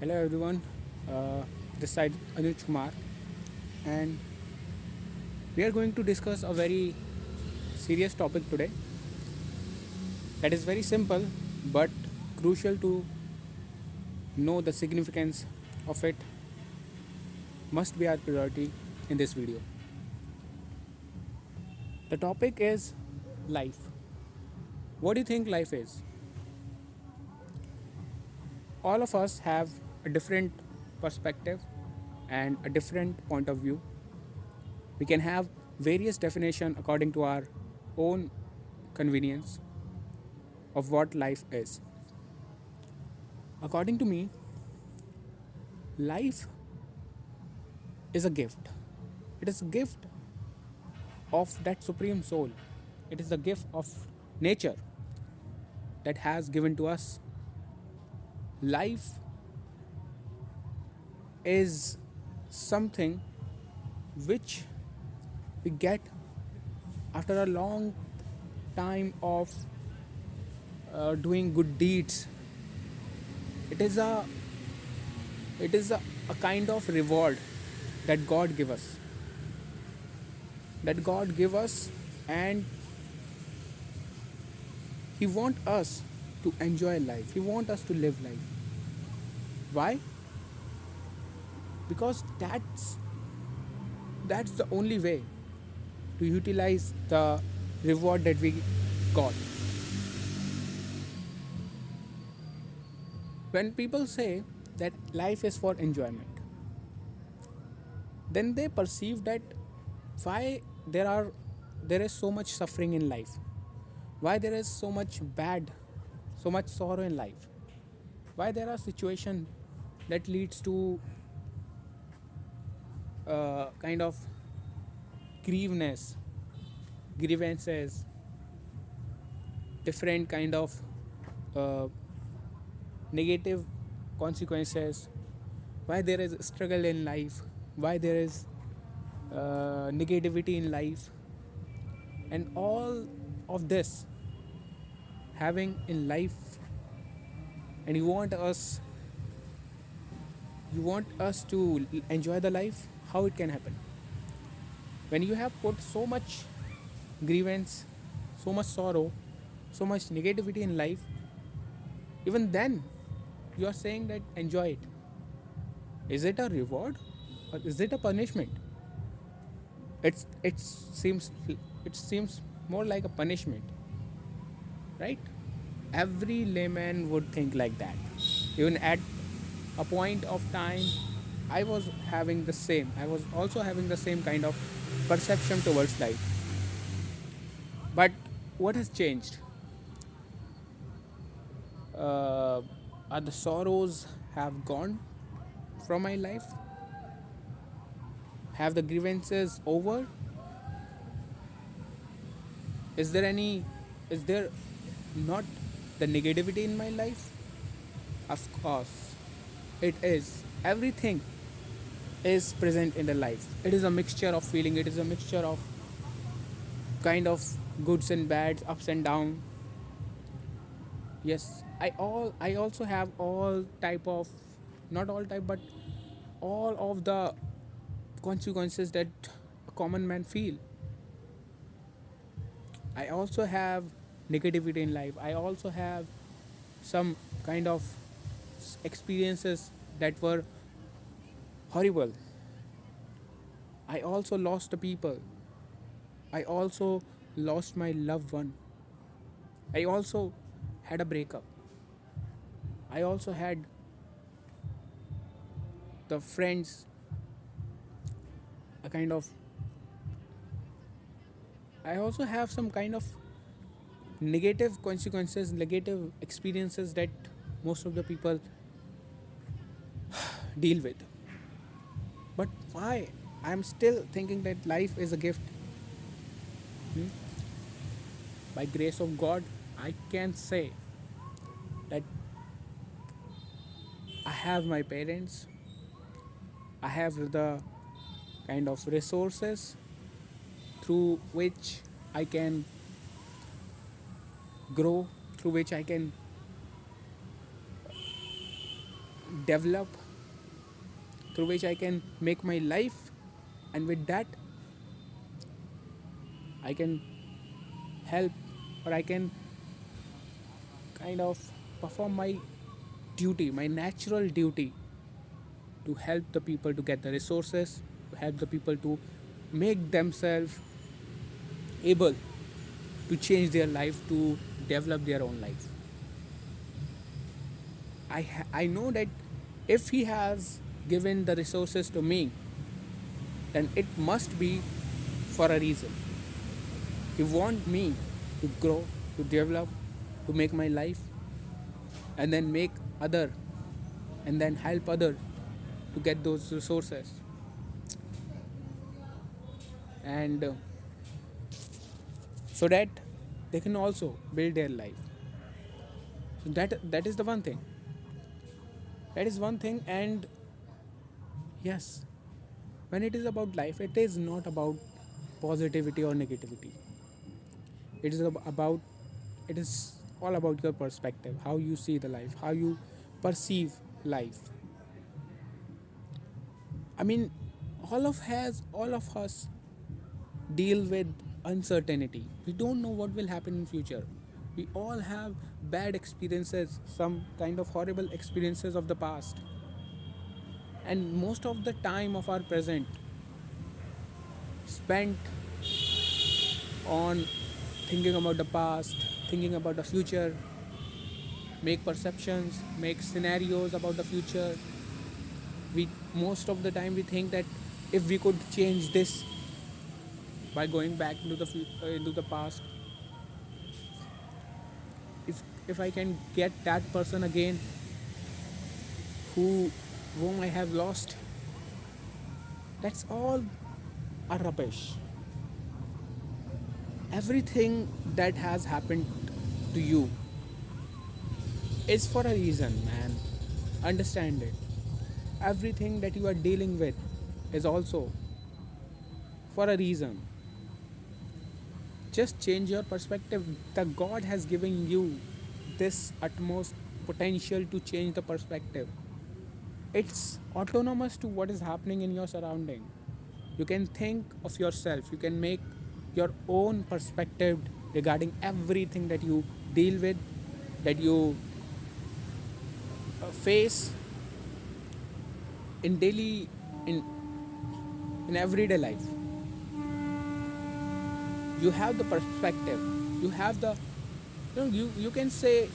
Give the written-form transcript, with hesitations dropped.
Hello everyone, this side Anuj Kumar, and we are going to discuss a very serious topic today that is very simple but crucial to know the significance of it must be our priority in this video. The topic is life. What do you think life is? All of us have a different perspective and a different point of view. We can have various definition according to our own convenience of what life is. According to me, life is a gift. It is a gift of that supreme soul. It is a gift of nature that has given to us. Life is something which we get after a long time of doing good deeds. It is a kind of reward that God give us. That God give us, and He want us to enjoy life. He want us to live life. Why? Because that's the only way to utilize the reward that we got. When people say that life is for enjoyment, then they perceive that why there is so much suffering in life, why there is so much bad, so much sorrow in life, why there are situations that leads to kind of grieveness, grievances, different kind of uh, negative consequences, why there is struggle in life, why there is negativity in life, and all of this having in life, and you want us to enjoy the life. How it can happen when you have put so much grievance, so much sorrow, so much negativity in life? Even then you are saying that enjoy it. Is it a reward or is it a punishment? It seems more like a punishment, right? Every layman would think like that. Even at a point of time, I was also having the same kind of perception towards life. But what has changed? uh, are the sorrows have gone from my life? Have the grievances over? Is there not the negativity in my life? Of course it is. Everything is present in the life. It is a mixture of feeling, it is a mixture of kind of goods and bads, ups and down. Yes, I also have all type of, not all type, but all of the consequences that a common man feel. I also have negativity in life. I also have some kind of experiences that were horrible. I also lost the people. I also lost my loved one. I also had a breakup. I also had the friends, a kind of, I also have some kind of negative consequences, negative experiences that most of the people deal with. But why? I'm still thinking that life is a gift. Hmm? By grace of God, I can say that I have my parents, I have the kind of resources through which I can grow, through which I can develop, through which I can make my life, and with that I can help, or I can kind of perform my duty, my natural duty, to help the people to get the resources, to help the people to make themselves able to change their life, to develop their own life. I know that if he has given the resources to me, then it must be for a reason. He want me to grow, to develop, to make my life, and then make other, and then help other to get those resources, and so that they can also build their life. So that is the one thing. That is one thing, and yes, when it is about life, it is not about positivity or negativity. It is about, it is all about your perspective, how you see the life, how you perceive life. I mean, all of us deal with uncertainty. We don't know what will happen in future. We all have bad experiences, some kind of horrible experiences of the past, and most of the time of our present spent on thinking about the past, thinking about the future, make perceptions, make scenarios about the future. We most of the time we think that if we could change this by going back into the past, if I can get that person again whom I have lost, that's all a rubbish. Everything that has happened to you is for a reason, man. Understand it. Everything that you are dealing with is also for a reason. Just change your perspective. The God has given you this utmost potential to change the perspective. It's autonomous to what is happening in your surrounding. You can think of yourself, you can make your own perspective regarding everything that you deal with, that you face in daily, in in everyday life. You have the perspective, you have the, you can say